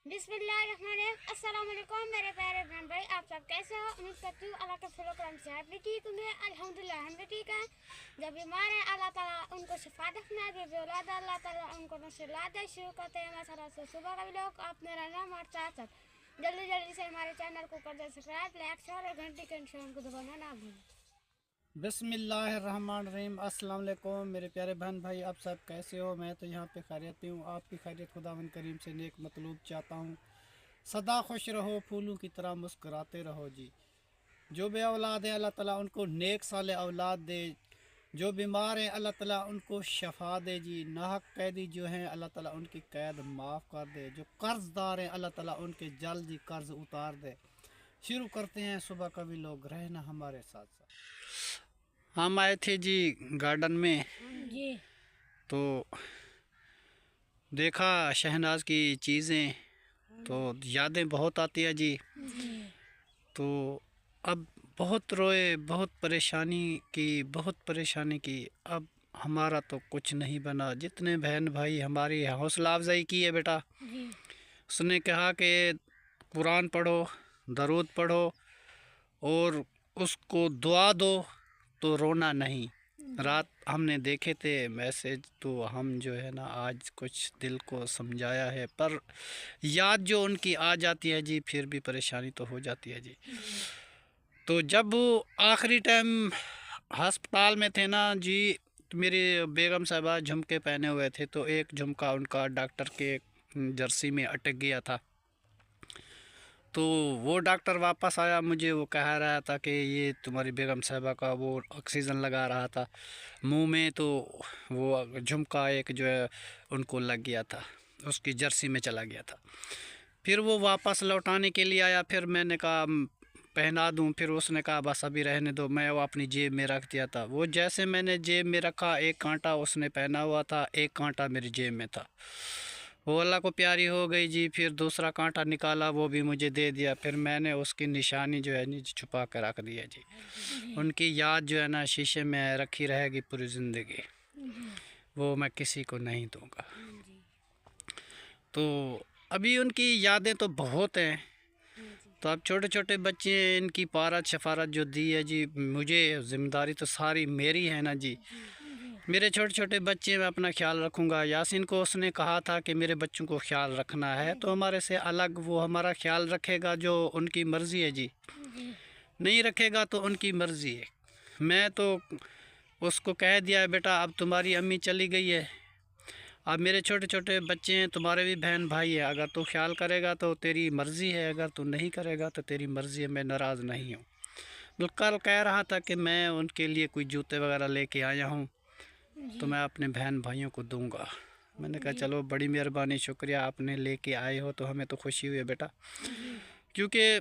बिस्मिल्लाहिर्रहमानिर्रहीम। अस्सलाम वालेकुम मेरे प्यारे बहन भाई, आप सब कैसे हो? उम्मीद करती हूँ अल्लाह के फजल करम से आप भी ठीक होंगे। अल्हम्दुलिल्लाह हम भी ठीक हैं। जब बीमार हैं अल्लाह ताला उनको शिफा दे, जो औलाद अल्लाह ताला उनको नशर दे। शुरू करते हैं मसाला से सुबह का व्लॉग। आप मेरा नाम और साथ जल्दी जल्दी से हमारे चैनल को कर दे सब्सक्राइब, लाइक, शेयर और घंटी के निशान को दबाना ना भूलें। बिस्मिल्लाहिर्रहमानिर्रहीम। अस्सलाम वालेकुम मेरे प्यारे बहन भाई, आप सब कैसे हो? मैं तो यहाँ पे खैरियत हूँ। आपकी खैरियत खुदावंद करीम से नेक मतलूब चाहता हूँ। सदा खुश रहो, फूलों की तरह मुस्कुराते रहो जी। जो बे औलाद है अल्लाह ताला उनको नेक साले औलाद दे। जो बीमार हैं अल्लाह ताला उनको शफा दे जी। नाहक कैदी जो हैं अल्लाह ताला उनकी कैद माफ़ कर दे। जो कर्जदार हैं अल्लाह ताला उनके जल्द ही कर्ज उतार दे। शुरू करते हैं सुबह का भी, लोग रहना हमारे साथ साथ। हम आए थे जी गार्डन में जी। तो देखा शहनाज की चीज़ें, तो यादें बहुत आती है जी। तो अब बहुत रोए, बहुत परेशानी की। अब हमारा तो कुछ नहीं बना। जितने बहन भाई हमारी हौसला अफजाई की है बेटा, उसने कहा कि कुरान पढ़ो, दरूद पढ़ो और उसको दुआ दो तो रोना नहीं। रात हमने देखे थे मैसेज, तो हम जो है ना आज कुछ दिल को समझाया है, पर याद जो उनकी आ जाती है जी, फिर भी परेशानी तो हो जाती है जी। तो जब वो आखिरी टाइम अस्पताल में थे ना जी, तो मेरी बेगम साहबा झुमके पहने हुए थे, तो एक झुमका उनका डॉक्टर के जर्सी में अटक गया था। तो वो डॉक्टर वापस आया, मुझे वो कह रहा था कि ये तुम्हारी बेगम साहबा का वो ऑक्सीजन लगा रहा था मुंह में, तो वो झुमका एक जो है उनको लग गया था, उसकी जर्सी में चला गया था। फिर वो वापस लौटाने के लिए आया, फिर मैंने कहा पहना दूं, फिर उसने कहा बस अभी रहने दो। मैं वो अपनी जेब में रख दिया था। वो जैसे मैंने जेब में रखा, एक कांटा उसने पहना हुआ था, एक कांटा मेरी जेब में था। वो अल्लाह को प्यारी हो गई जी। फिर दूसरा कांटा निकाला, वो भी मुझे दे दिया। फिर मैंने उसकी निशानी जो है नीचे छुपा कर रख दिया जी। उनकी याद जो है ना शीशे में रखी रहेगी पूरी ज़िंदगी, वो मैं किसी को नहीं दूंगा। तो अभी उनकी यादें तो बहुत हैं। तो अब छोटे छोटे बच्चे हैं, इनकी पारत शफारत जो दी है जी, मुझे ज़िम्मेदारी तो सारी मेरी है ना जी। मेरे छोटे छोटे बच्चे, मैं अपना ख्याल रखूँगा। यासीन को उसने कहा था कि मेरे बच्चों को ख्याल रखना है, तो हमारे से अलग वो हमारा ख्याल रखेगा, जो उनकी मर्ज़ी है जी। नहीं रखेगा तो उनकी मर्ज़ी है। मैं तो उसको कह दिया है, बेटा अब तुम्हारी अम्मी चली गई है, अब मेरे छोटे छोटे बच्चे हैं, तुम्हारे भी बहन भाई है। अगर तू ख्याल करेगा तो तेरी मर्ज़ी है, अगर तू नहीं करेगा तो तेरी मर्ज़ी है। मैं नाराज़ नहीं हूँ। तो कल कह रहा था कि मैं उनके लिए कोई जूते वगैरह लेके आया हूँ, तो मैं अपने बहन भाइयों को दूंगा। मैंने कहा चलो बड़ी मेहरबानी, शुक्रिया, आपने लेके आए हो तो हमें तो खुशी हुई है बेटा। क्योंकि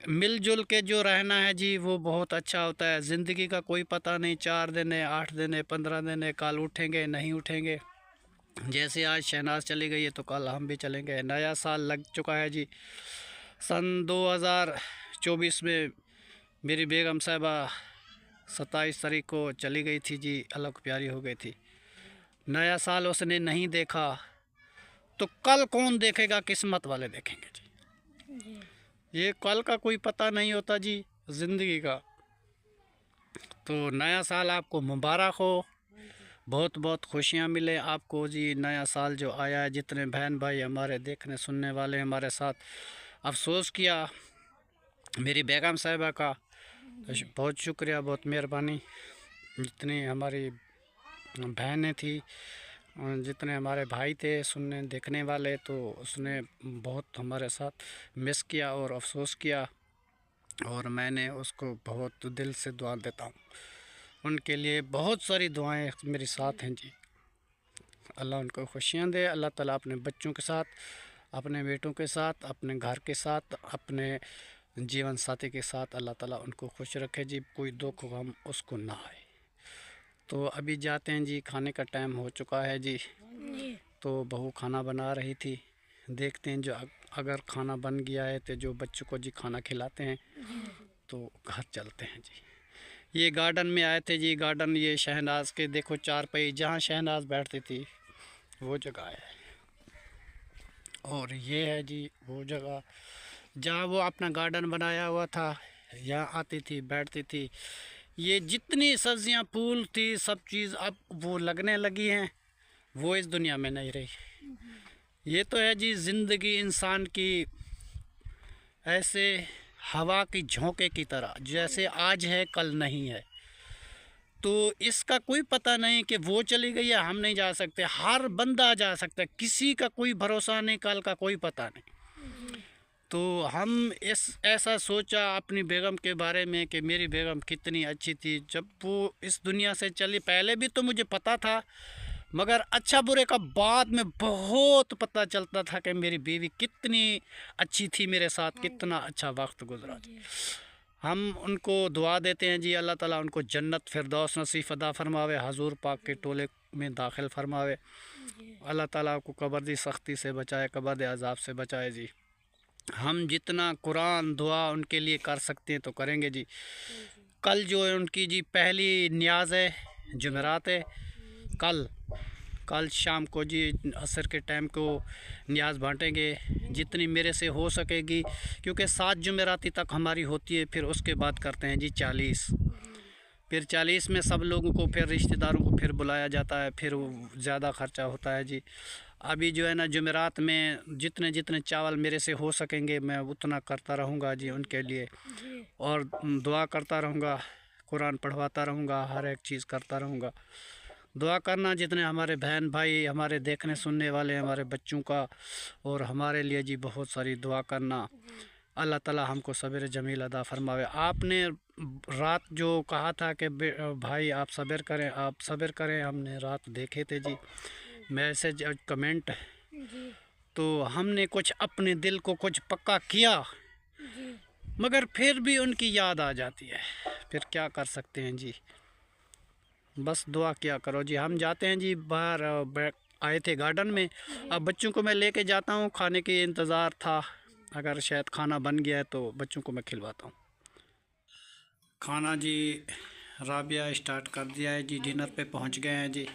मिलजुल के जो रहना है जी, वो बहुत अच्छा होता है। ज़िंदगी का कोई पता नहीं, 4 दिन है, 8 दिन है, 15 दिन है, कल उठेंगे नहीं उठेंगे। जैसे आज शहनाज चली गई है तो कल हम भी चलेंगे। नया साल लग चुका है जी। सन 2024 में मेरी बेगम साहबा 27 तारीख को चली गई थी जी, अल्लाह को प्यारी हो गई थी। नया साल उसने नहीं देखा तो कल कौन देखेगा? किस्मत वाले देखेंगे जी। ये कल का कोई पता नहीं होता जी ज़िंदगी का। तो नया साल आपको मुबारक हो, बहुत बहुत खुशियाँ मिले आपको जी। नया साल जो आया है, जितने बहन भाई हमारे देखने सुनने वाले हमारे साथ अफसोस किया मेरी बेगम साहिबा का, तो बहुत शुक्रिया, बहुत मेहरबानी। जितनी हमारी बहनें थी, जितने हमारे भाई थे सुनने देखने वाले, तो उसने बहुत हमारे साथ मिस किया और अफसोस किया, और मैंने उसको बहुत दिल से दुआ देता हूँ। उनके लिए बहुत सारी दुआएं मेरे साथ हैं जी। अल्लाह उनको खुशियाँ दे। अल्लाह ताला अपने बच्चों के साथ, अपने बेटों के साथ, अपने घर के साथ, अपने जीवन साथी के साथ अल्लाह ताला उनको खुश रखे जी। कोई दुख गम उसको ना आए। तो अभी जाते हैं जी, खाने का टाइम हो चुका है जी। तो बहू खाना बना रही थी, देखते हैं जो अगर खाना बन गया है तो जो बच्चों को जी खाना खिलाते हैं, तो घर चलते हैं जी। ये गार्डन में आए थे जी। गार्डन ये शहनाज के देखो, चारपाई जहाँ शहनाज बैठती थी वो जगह है। और ये है जी वो जगह जहाँ वो अपना गार्डन बनाया हुआ था, यहाँ आती थी, बैठती थी। ये जितनी सब्जियाँ फूल थी सब चीज़ अब वो लगने लगी हैं, वो इस दुनिया में नहीं रही। ये तो है जी ज़िंदगी इंसान की ऐसे हवा की झोंके की तरह, जैसे आज है कल नहीं है। तो इसका कोई पता नहीं कि वो चली गई है, हम नहीं जा सकते। हर बंदा जा सकता है, किसी का कोई भरोसा नहीं, कल का कोई पता नहीं। तो हम ऐसा सोचा अपनी बेगम के बारे में कि मेरी बेगम कितनी अच्छी थी जब वो इस दुनिया से चली। पहले भी तो मुझे पता था, मगर अच्छा बुरे का बाद में बहुत पता चलता था कि मेरी बीवी कितनी अच्छी थी मेरे साथ, कितना अच्छा वक्त गुजरा। हम उनको दुआ देते हैं जी, अल्लाह ताला उनको जन्नत फिरदौस नसीब अता फरमावे, हजूर पाक के टोले में दाखिल फरमावे। अल्लाह ताला को कब्र दी सख्ती से बचाए, कब्र दे अजाब से बचाए जी। हम जितना कुरान दुआ उनके लिए कर सकते हैं तो करेंगे जी। कल जो है उनकी जी पहली न्याज है, जुमेरात है। कल शाम को जी असर के टाइम को न्याज बांटेंगे जितनी मेरे से हो सकेगी, क्योंकि 7 जुमेराती तक हमारी होती है। फिर उसके बाद करते हैं जी 40। फिर 40 में सब लोगों को, फिर रिश्तेदारों को फिर बुलाया जाता है, फिर ज़्यादा ख़र्चा होता है जी। अभी जो है ना जुमेरात में जितने जितने चावल मेरे से हो सकेंगे मैं उतना करता रहूँगा जी उनके लिए, और दुआ करता रहूँगा, कुरान पढ़वाता रहूँगा, हर एक चीज़ करता रहूँगा। दुआ करना जितने हमारे बहन भाई, हमारे देखने सुनने वाले, हमारे बच्चों का और हमारे लिए जी बहुत सारी दुआ करना। अल्लाह ताला हमको सब्र जमील अदा फरमावे। आपने रात जो कहा था कि भाई आप सब्र करें, आप सब्र करें, हमने रात देखे थे जी मैसेज और कमेंट। तो हमने कुछ अपने दिल को कुछ पक्का किया, मगर फिर भी उनकी याद आ जाती है, फिर क्या कर सकते हैं जी। बस दुआ क्या करो जी। हम जाते हैं जी बाहर, आए थे गार्डन में, अब बच्चों को मैं लेके जाता हूँ। खाने के इंतज़ार था, अगर शायद खाना बन गया है तो बच्चों को मैं खिलवाता हूँ खाना जी। राबिया स्टार्ट कर दिया है जी, डिनर पे पहुँच गए हैं जी।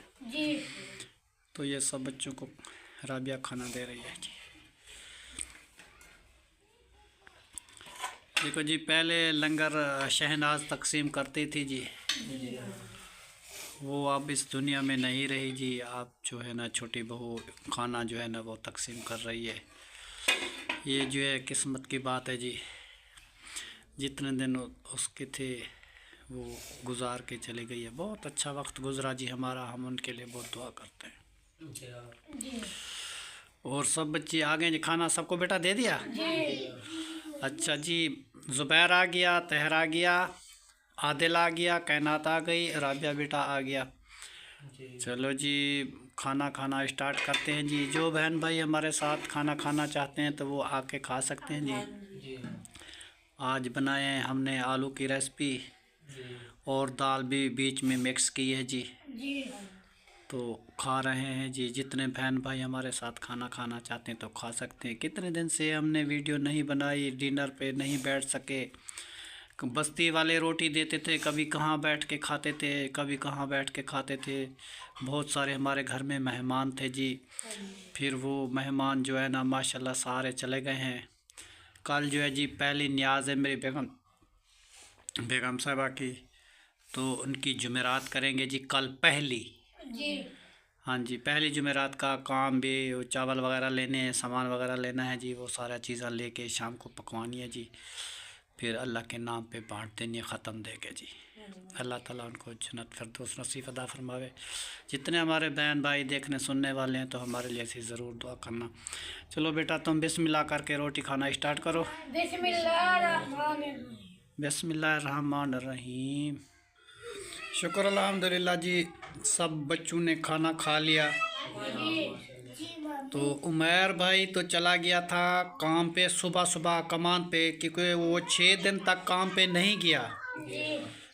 तो ये सब बच्चों को राबिया खाना दे रही है जी। देखो जी, पहले लंगर शहनाज तकसीम करती थी जी, वो अब इस दुनिया में नहीं रही जी। आप जो है ना छोटी बहू खाना जो है ना वो तकसीम कर रही है। ये जो है किस्मत की बात है जी, जितने दिन उसके थे वो गुजार के चली गई है। बहुत अच्छा वक्त गुजरा जी हमारा, हम उनके लिए बहुत दुआ करते हैं। और सब बच्चे आ गए जी, खाना सबको बेटा दे दिया जी। अच्छा जी, ज़ुबैर आ गया, तहर आ गया, आदिल आ गया, कैनात आ गई, राबिया बेटा आ गया। चलो जी खाना स्टार्ट करते हैं जी। जो बहन भाई हमारे साथ खाना खाना चाहते हैं तो वो आके खा सकते हैं जी। आज बनाए हैं हमने आलू की रेसिपी और दाल भी बीच में मिक्स की है जी। तो खा रहे हैं जी। जितने बहन भाई हमारे साथ खाना खाना चाहते हैं तो खा सकते हैं। कितने दिन से हमने वीडियो नहीं बनाई, डिनर पे नहीं बैठ सके। बस्ती वाले रोटी देते थे, कभी कहाँ बैठ के खाते थे, कभी कहाँ बैठ के खाते थे। बहुत सारे हमारे घर में मेहमान थे जी। फिर वो मेहमान जो है ना माशाल्लाह सारे चले गए हैं। कल जो है जी पहली न्याज है मेरी बेगम साहिबा की, तो उनकी जुमेरात करेंगे जी कल पहली जी। हाँ जी, पहली जुमेरात का काम भी चावल वगैरह लेने हैं, सामान वगैरह लेना है जी। वो सारा चीज़ें लेके शाम को पकवानी है जी। फिर अल्लाह के नाम पे बांट देनी, ख़त्म दे के जी। अल्लाह ताला उनको जन्नत फिरदौस नसीब अता फरमावे। जितने हमारे बहन भाई देखने सुनने वाले हैं तो हमारे लिए ऐसी ज़रूर दुआ करना। चलो बेटा तुम बिस्मिल्लाह करके रोटी खाना स्टार्ट करो। बिस्मिल्लाहिर्रहमानिर्रहीम। शुक्र अल्हम्दुलिल्लाह जी, सब बच्चों ने खाना खा लिया। तो उमैर भाई तो चला गया था काम पे, सुबह कमान पे, क्योंकि वो 6 दिन तक काम पे नहीं गया।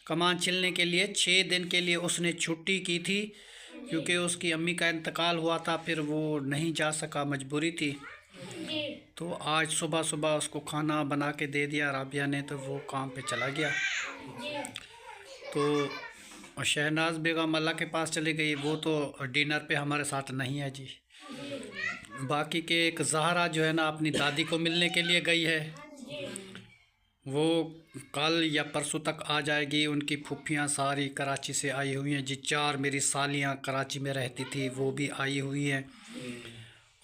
कमान छिलने के लिए 6 दिन के लिए उसने छुट्टी की थी, क्योंकि उसकी अम्मी का इंतकाल हुआ था। फिर वो नहीं जा सका, मजबूरी थी। तो आज सुबह उसको खाना बना के दे दिया राबिया ने, तो वो काम पे चला गया। तो शहनाज बेगम अल्लाह के पास चली गई, वो तो डिनर पे हमारे साथ नहीं है जी। बाकी के एक ज़हरा जो है ना अपनी दादी को मिलने के लिए गई है, वो कल या परसों तक आ जाएगी। उनकी फूफियाँ सारी कराची से आई हुई हैं जी। 4 मेरी सालियाँ कराची में रहती थी, वो भी आई हुई हैं।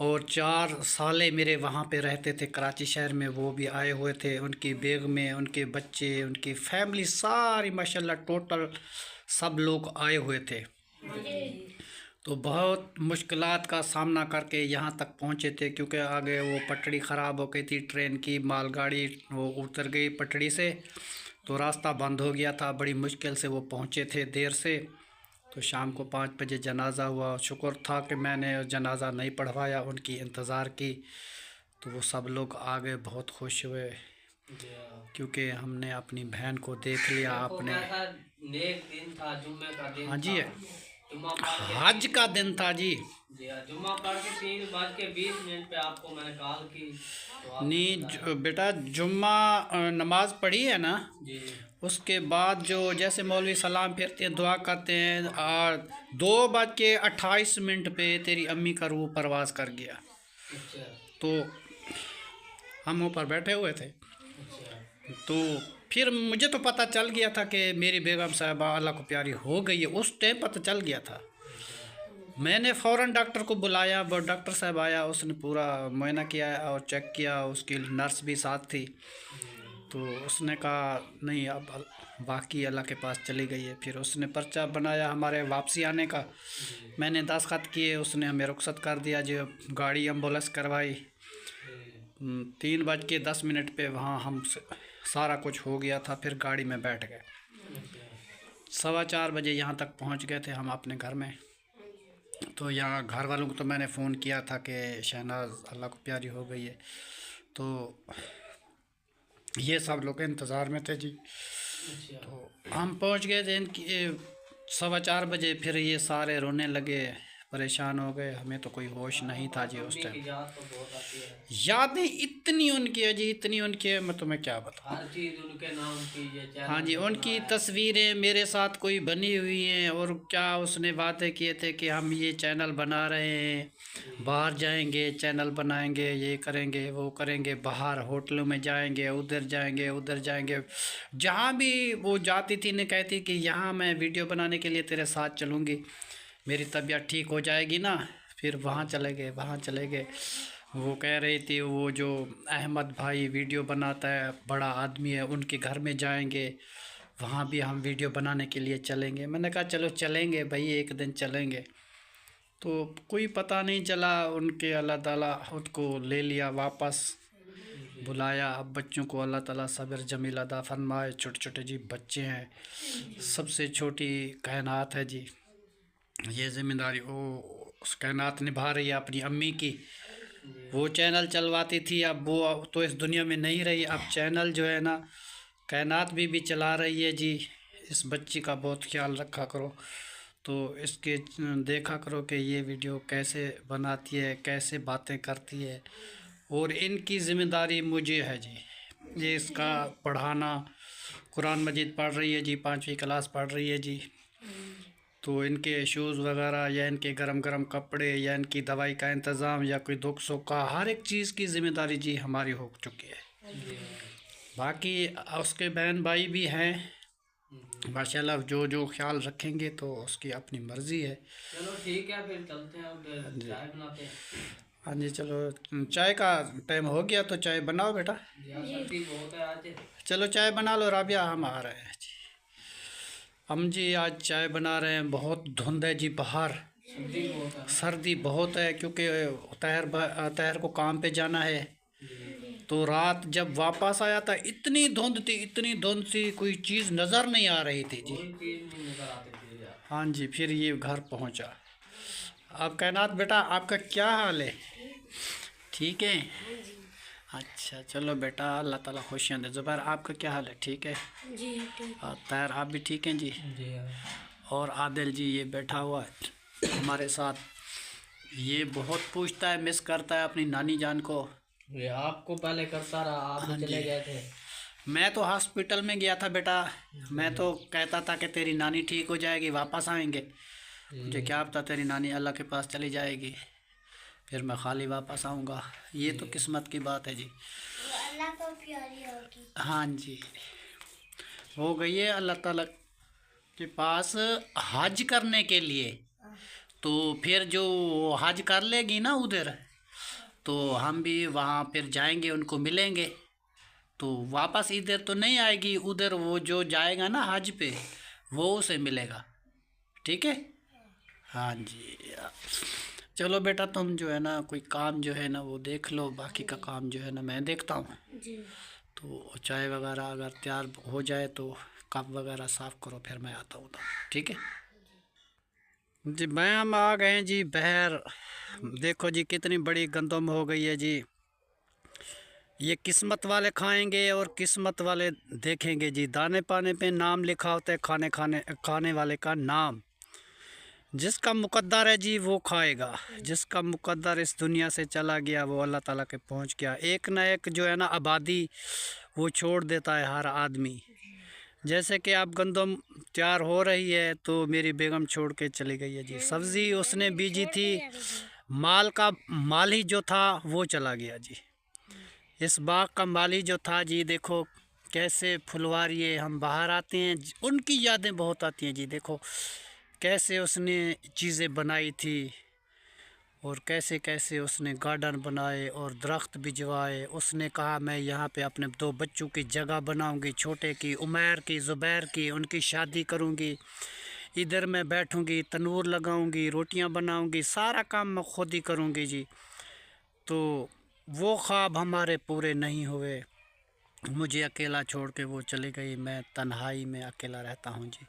और 4 साले मेरे वहाँ पे रहते थे कराची शहर में, वो भी आए हुए थे। उनकी बेगमें, उनके बच्चे, उनकी फैमिली सारी माशाल्लाह टोटल सब लोग आए हुए थे। तो बहुत मुश्किलात का सामना करके यहाँ तक पहुँचे थे, क्योंकि आगे वो पटड़ी ख़राब हो गई थी ट्रेन की, मालगाड़ी वो उतर गई पटड़ी से, तो रास्ता बंद हो गया था। बड़ी मुश्किल से वो पहुँचे थे देर से। तो शाम को 5 बजे जनाज़ा हुआ। शुक्र था कि मैंने जनाज़ा नहीं पढ़वाया, उनकी इंतज़ार की। तो वो सब लोग आ गए, बहुत खुश हुए, क्योंकि हमने अपनी बहन को देख लिया। आपने नेक दिन था, जुम्मे का दिन। हाँ जी, जुम्मा हज का दिन था जी। जुम्मा पढ़ के 3:20 पे आपको मैंने कॉल की तो नहीं बेटा, जुम्मा नमाज पढ़ी है ना, जी। उसके बाद जो जैसे मौलवी सलाम फेरते हैं, दुआ करते हैं, और 2:28 पे तेरी अम्मी का रूह परवाज कर गया। अच्छा। तो हम ऊपर बैठे हुए थे। अच्छा। तो फिर मुझे तो पता चल गया था कि मेरी बेगम साहबा अल्लाह को प्यारी हो गई है, उस टाइम पता चल गया था। मैंने फ़ौरन डॉक्टर को बुलाया, वो डॉक्टर साहब आया, उसने पूरा मुआयना किया और चेक किया। उसकी नर्स भी साथ थी। तो उसने कहा नहीं, अब बाकी अल्लाह के पास चली गई है। फिर उसने पर्चा बनाया हमारे वापसी आने का। मैंने दस्तखत किए, उसने हमें रुखसत कर दिया जो गाड़ी एम्बुलेंस करवाई। 3:10 पे वहाँ हम सारा कुछ हो गया था। फिर गाड़ी में बैठ गए, 4:15 बजे यहाँ तक पहुँच गए थे हम अपने घर में। तो यहाँ घर वालों को तो मैंने फ़ोन किया था कि शहनाज अल्लाह को प्यारी हो गई है। तो ये सब लोग इंतज़ार में थे जी। तो हम पहुँच गए थे इनकी 4:15 बजे। फिर ये सारे रोने लगे, परेशान हो गए। हमें तो कोई होश नहीं था जी उस टाइम। यादें इतनी उनकी है जी, इतनी उनकी है, मैं तुम्हें क्या बताऊँ। हर चीज उनके नाम की। हाँ जी, उनकी तस्वीरें मेरे साथ कोई बनी हुई हैं। और क्या उसने वादे किए थे कि हम ये चैनल बना रहे हैं, बाहर जाएंगे, चैनल बनाएंगे, ये करेंगे, वो करेंगे, बाहर होटलों में जाएंगे, उधर जाएंगे, उधर जाएंगे। जहाँ भी वो जाती थी ने कहती कि यहाँ मैं वीडियो बनाने के लिए तेरे साथ चलूँगी, मेरी तबीयत ठीक हो जाएगी ना। फिर वहाँ चले गए, वहाँ चले गए। वो कह रही थी वो जो अहमद भाई वीडियो बनाता है, बड़ा आदमी है, उनके घर में जाएंगे, वहाँ भी हम वीडियो बनाने के लिए चलेंगे। मैंने कहा चलो चलेंगे भाई, एक दिन चलेंगे। तो कोई पता नहीं चला, उनके अल्लाह ताला उसको ले लिया वापस, बुलाया। अब बच्चों को अल्लाह ताला सब्र जमील अता फरमाए। छोटे छोटे जी बच्चे हैं, सबसे छोटी कायनात है जी। ये ज़िम्मेदारी वो उस कायनात निभा रही है अपनी अम्मी की। वो चैनल चलवाती थी, अब वो तो इस दुनिया में नहीं रही। अब चैनल जो है ना कायनात भी चला रही है जी। इस बच्ची का बहुत ख्याल रखा करो। तो इसके देखा करो कि ये वीडियो कैसे बनाती है, कैसे बातें करती है। और इनकी ज़िम्मेदारी मुझे है जी, ये इसका पढ़ाना। कुरान मजीद पढ़ रही है जी, 5वीं क्लास पढ़ रही है जी। तो इनके शूज़ वगैरह या इनके गरम गरम कपड़े या इनकी दवाई का इंतज़ाम या कोई दुख सुख का हर एक चीज़ की ज़िम्मेदारी जी हमारी हो चुकी है। बाकी उसके बहन भाई भी हैं माशाल्लाह, जो जो ख्याल रखेंगे तो उसकी अपनी मर्ज़ी है। चलो ठीक है, फिर चलते हैं, अब चाय बनाते हैं। हाँ जी, चलो चाय का टाइम हो गया तो चाय बनाओ बेटा। सर्दी बहुत है आज। चलो चाय बना लो राबिया, हम आ रहे हैं जी। हम जी आज चाय बना रहे हैं। बहुत धुंध है जी बाहर, सर्दी बहुत है, क्योंकि तहर को काम पे जाना है। तो रात जब वापस आया था इतनी धुंध थी, इतनी धुंध थी, कोई चीज़ नज़र नहीं आ रही थी जी। हाँ जी, फिर ये घर पहुंचा। अब कायनात बेटा आपका क्या हाल है, ठीक है? अच्छा चलो बेटा, अल्लाह ताला खुशियाँ दे। ज़ुबैर आपका क्या हाल है, ठीक है जी ठीक। तैर आप भी ठीक हैं जी? और आदिल जी ये बैठा हुआ है हमारे साथ, ये बहुत पूछता है, मिस करता है अपनी नानी जान को। ये आपको पहले करता रहा, आप हाँ चले जी। गए थे। मैं तो हॉस्पिटल में गया था बेटा, मैं तो कहता था कि तेरी नानी ठीक हो जाएगी, वापस आएंगे। मुझे क्या पता तेरी नानी अल्लाह के पास चली जाएगी। फिर मैं खाली वापस आऊँगा। ये तो किस्मत की बात है जी। अल्लाह को प्यारी होगी। हाँ जी, हो गई है अल्लाह ताला के पास हज करने के लिए। तो फिर जो हज कर लेगी ना उधर, तो हम भी वहाँ फिर जाएंगे, उनको मिलेंगे। तो वापस इधर तो नहीं आएगी, उधर वो जो जाएगा ना हज पे वो उसे मिलेगा। ठीक है, हाँ जी। चलो बेटा, तुम जो है ना कोई काम जो है ना वो देख लो, बाकी का काम जो है ना मैं देखता हूँ जी। तो चाय वगैरह अगर तैयार हो जाए तो कप वगैरह साफ़ करो, फिर मैं आता हूँ। तो ठीक है जी। मैं हम आ गए हैं जी बहर। देखो जी कितनी बड़ी गंदम हो गई है जी। ये किस्मत वाले खाएंगे और किस्मत वाले देखेंगे जी। दाने पाने पे नाम लिखा होता है, खाने वाले का नाम। जिसका मुकद्दर है जी वो खाएगा, जिसका मुकद्दर इस दुनिया से चला गया वो अल्लाह ताला के पहुंच गया। एक न एक जो है ना आबादी वो छोड़ देता है हर आदमी। जैसे कि अब गंदम तैयार हो रही है तो मेरी बेगम छोड़ के चली गई है जी। सब्ज़ी उसने बीजी थी, माली जो था वो चला गया जी। इस बाग का माली जो था जी, देखो कैसे फुलवारी हम बाहर आते हैं, उनकी यादें बहुत आती हैं जी। देखो कैसे उसने चीज़ें बनाई थी और कैसे कैसे उसने गार्डन बनाए और दरख्त भिजवाए। उसने कहा मैं यहाँ पे अपने 2 बच्चों की जगह बनाऊंगी, छोटे की, उमैर की, ज़ुबैर की, उनकी शादी करूँगी। इधर मैं बैठूँगी, तनूर लगाऊँगी, रोटियाँ बनाऊँगी, सारा काम मैं खुद ही करूँगी जी। तो वो ख्वाब हमारे पूरे नहीं हुए। मुझे अकेला छोड़ के वो चली गई, मैं तन्हाई में अकेला रहता हूँ जी।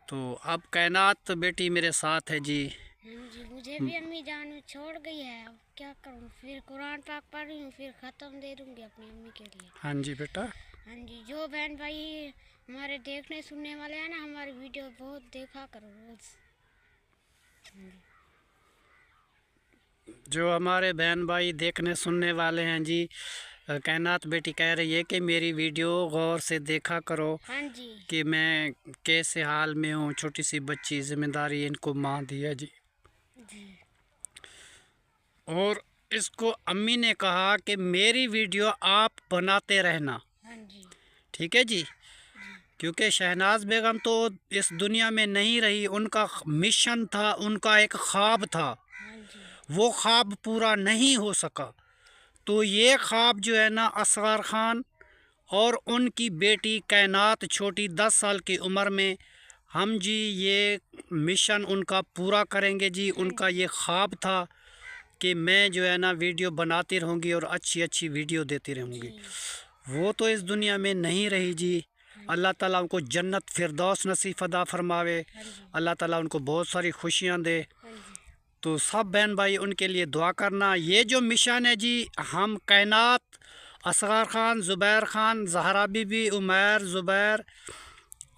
तो अब कायनात बेटी मेरे साथ है जी। हाँ जी, मुझे भी अम्मी जान छोड़ गई है, अब क्या करूँ। फिर कुरान पाक पढ़ रही हूँ, फिर ख़त्म दे दूँगी अपनी अम्मी के लिए। हाँ जी बेटा। हाँ जी, जो बहन भाई हमारे देखने सुनने वाले हैं ना, हमारी वीडियो बहुत देखा करो रोज़। जो हमारे बहन भाई देखने सुनने वाले हैं जी, कायनात बेटी कह रही है कि मेरी वीडियो गौर से देखा करो। हाँ जी। कि मैं कैसे हाल में हूँ, छोटी सी बच्ची, जिम्मेदारी इनको माँ दी है जी। और इसको अम्मी ने कहा कि मेरी वीडियो आप बनाते रहना। हाँ जी। ठीक है जी। क्योंकि शहनाज बेगम तो इस दुनिया में नहीं रही, उनका मिशन था, उनका एक ख्वाब था, हाँ जी। वो ख्वाब पूरा नहीं हो सका। तो ये ख्वाब जो है ना असगर खान और उनकी बेटी कायनात छोटी 10 साल की उम्र में, हम जी ये मिशन उनका पूरा करेंगे जी। उनका ये ख्वाब था कि मैं जो है ना वीडियो बनाती रहूँगी और अच्छी अच्छी वीडियो देती रहूँगी। वो तो इस दुनिया में नहीं रही जी। अल्लाह ताला उनको जन्नत फिरदौस नसीब अदा फरमावे, अल्लाह ताला उनको बहुत सारी खुशियाँ दे। तो सब बहन भाई उनके लिए दुआ करना। ये जो मिशन है जी, हम कायनात, असगर ख़ान, ज़ुबैर ख़ान, ज़हरा बीबी, उमैर, ज़ुबैर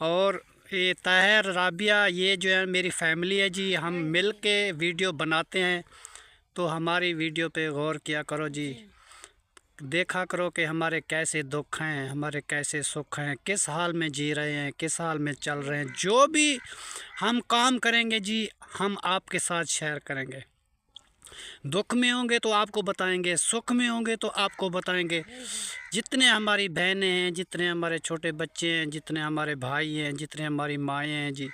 और ये ताहिर, राबिया, ये जो है मेरी फैमिली है जी। हम मिल के वीडियो बनाते हैं। तो हमारी वीडियो पे गौर किया करो जी, देखा करो कि हमारे कैसे दुख हैं, हमारे कैसे सुख हैं, किस हाल में जी रहे हैं, किस हाल में चल रहे हैं। जो भी हम काम करेंगे जी, हम आपके साथ शेयर करेंगे। दुख में होंगे तो आपको बताएंगे, सुख में होंगे तो आपको बताएंगे। जितने हमारी बहनें हैं, जितने हमारे छोटे बच्चे हैं, जितने हमारे भाई हैं, जितने हमारी माएँ हैं जी,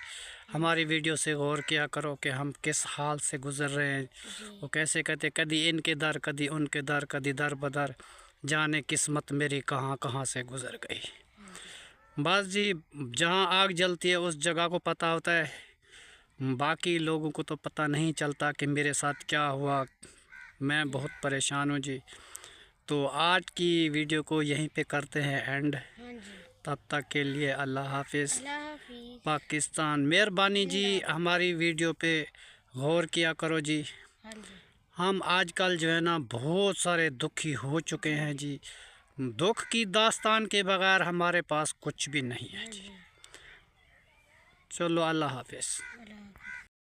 हमारी वीडियो से गौर किया करो कि हम किस हाल से गुज़र रहे हैं। वो कैसे कहते, कदी इनके दर, कदी उनके दर, कदी दर बदर, जाने किस्मत मेरी कहाँ कहाँ से गुज़र गई। बस जी, जहाँ आग जलती है उस जगह को पता होता है, बाकी लोगों को तो पता नहीं चलता कि मेरे साथ क्या हुआ। मैं बहुत परेशान हूँ जी। तो आज की वीडियो को यहीं पे करते हैं एंड। तब तक के लिए अल्लाह हाफिज़। पाकिस्तान। मेहरबानी जी, हमारी वीडियो पे गौर किया करो जी। हम आजकल जो है ना बहुत सारे दुखी हो चुके हैं जी। दुख की दास्तान के बगैर हमारे पास कुछ भी नहीं है जी। चलो अल्लाह हाफिज़।